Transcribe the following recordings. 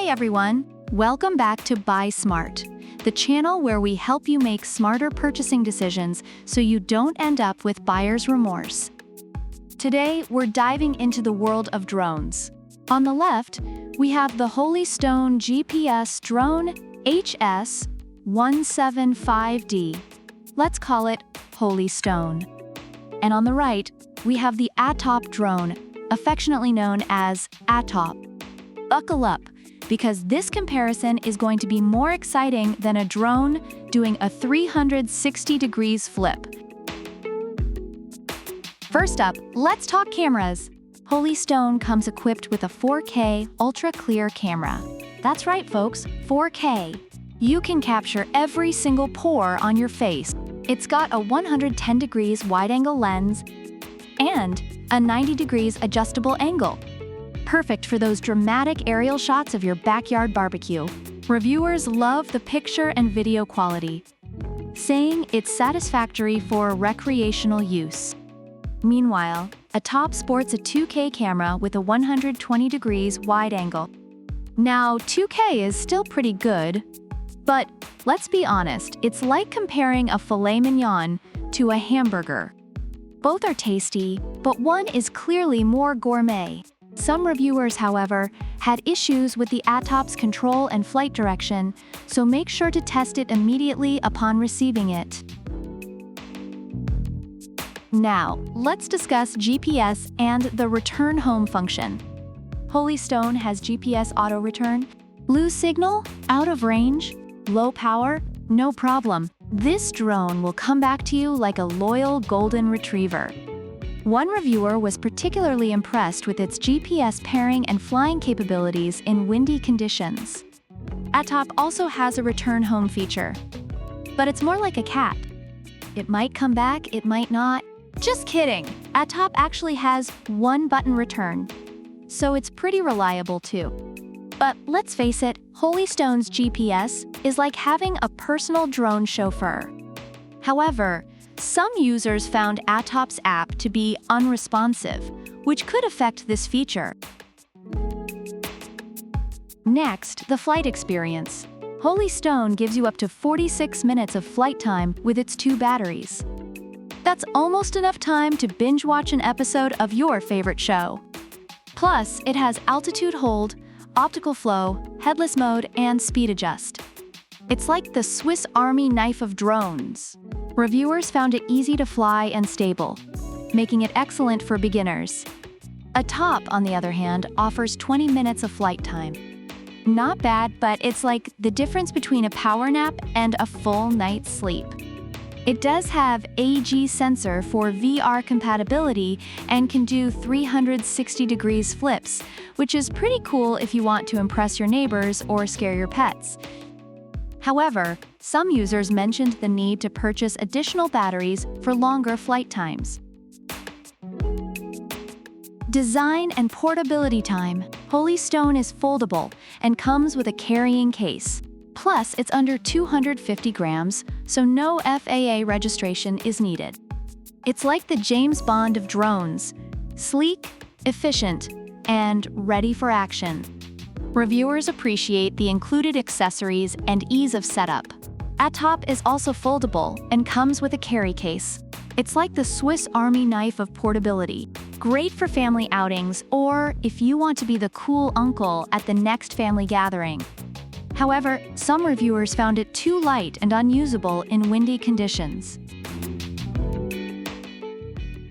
Hi everyone! Welcome back to Buy Smart, the channel where we help you make smarter purchasing decisions so you don't end up with buyer's remorse. Today, we're diving into the world of drones. On the left, we have the Holy Stone GPS drone HS175D. Let's call it Holy Stone. And on the right, we have the ATTOP drone, affectionately known as ATTOP. Buckle up, because this comparison is going to be more exciting than a drone doing a 360 degrees flip. First up, let's talk cameras. Holy Stone comes equipped with a 4K ultra-clear camera. That's right, folks, 4K. You can capture every single pore on your face. It's got a 110 degrees wide-angle lens and a 90 degrees adjustable angle. Perfect for those dramatic aerial shots of your backyard barbecue. Reviewers love the picture and video quality, saying it's satisfactory for recreational use. Meanwhile, ATTOP sports a 2K camera with a 120 degrees wide angle. Now, 2K is still pretty good, but let's be honest, it's like comparing a filet mignon to a hamburger. Both are tasty, but one is clearly more gourmet. Some reviewers, however, had issues with the ATTOP's control and flight direction, so make sure to test it immediately upon receiving it. Now, let's discuss GPS and the return home function. Holy Stone has GPS auto return. Lose signal? Out of range? Low power? No problem. This drone will come back to you like a loyal golden retriever. One reviewer was particularly impressed with its GPS pairing and flying capabilities in windy conditions. ATTOP also has a return home feature, but it's more like a cat. It might come back, it might not. Just kidding! ATTOP actually has one-button return, so it's pretty reliable too. But let's face it, Holy Stone's GPS is like having a personal drone chauffeur. However, some users found ATTOP's app to be unresponsive, which could affect this feature. Next, the flight experience. Holy Stone gives you up to 46 minutes of flight time with its 2 batteries. That's almost enough time to binge watch an episode of your favorite show. Plus, it has altitude hold, optical flow, headless mode, and speed adjust. It's like the Swiss Army knife of drones. Reviewers found it easy to fly and stable, making it excellent for beginners. ATTOP, on the other hand, offers 20 minutes of flight time. Not bad, but it's like the difference between a power nap and a full night's sleep. It does have AG sensor for VR compatibility and can do 360 degrees flips, which is pretty cool if you want to impress your neighbors or scare your pets. However, some users mentioned the need to purchase additional batteries for longer flight times. Design and portability time. Holy Stone is foldable and comes with a carrying case. Plus, it's under 250 grams, so no FAA registration is needed. It's like the James Bond of drones: sleek, efficient, and ready for action. Reviewers appreciate the included accessories and ease of setup. ATTOP is also foldable and comes with a carry case. It's like the Swiss Army knife of portability. Great for family outings or if you want to be the cool uncle at the next family gathering. However, some reviewers found it too light and unusable in windy conditions.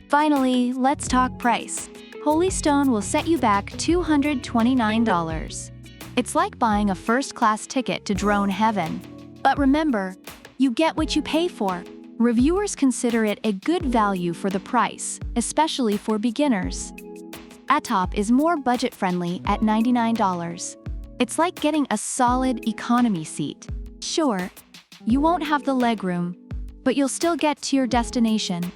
Finally, let's talk price. Holy Stone will set you back $229. It's like buying a first-class ticket to drone heaven. But remember, you get what you pay for. Reviewers consider it a good value for the price, especially for beginners. ATTOP is more budget-friendly at $99. It's like getting a solid economy seat. Sure, you won't have the legroom, but you'll still get to your destination.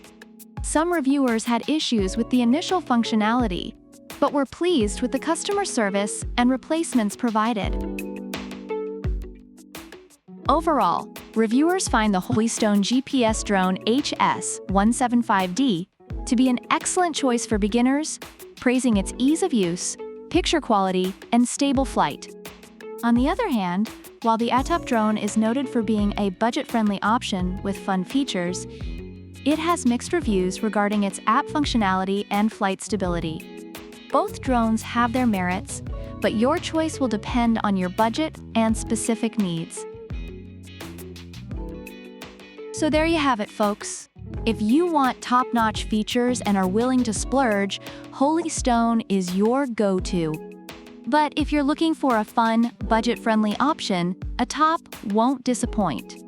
Some reviewers had issues with the initial functionality, but were pleased with the customer service and replacements provided. Overall, reviewers find the Holy Stone GPS drone HS175D to be an excellent choice for beginners, praising its ease of use, picture quality, and stable flight. On the other hand, while the ATTOP drone is noted for being a budget-friendly option with fun features, it has mixed reviews regarding its app functionality and flight stability. Both drones have their merits, but your choice will depend on your budget and specific needs. So there you have it, folks. If you want top-notch features and are willing to splurge, Holy Stone is your go-to. But if you're looking for a fun, budget-friendly option, ATTOP won't disappoint.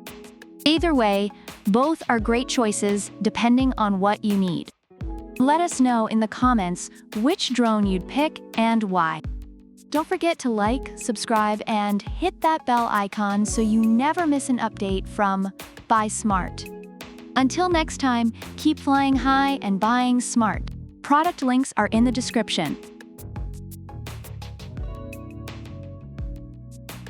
Either way, both are great choices depending on what you need. Let us know in the comments which drone you'd pick and why. Don't forget to like, subscribe, and hit that bell icon so you never miss an update from Buy Smart. Until next time, keep flying high and buying smart. Product links are in the description.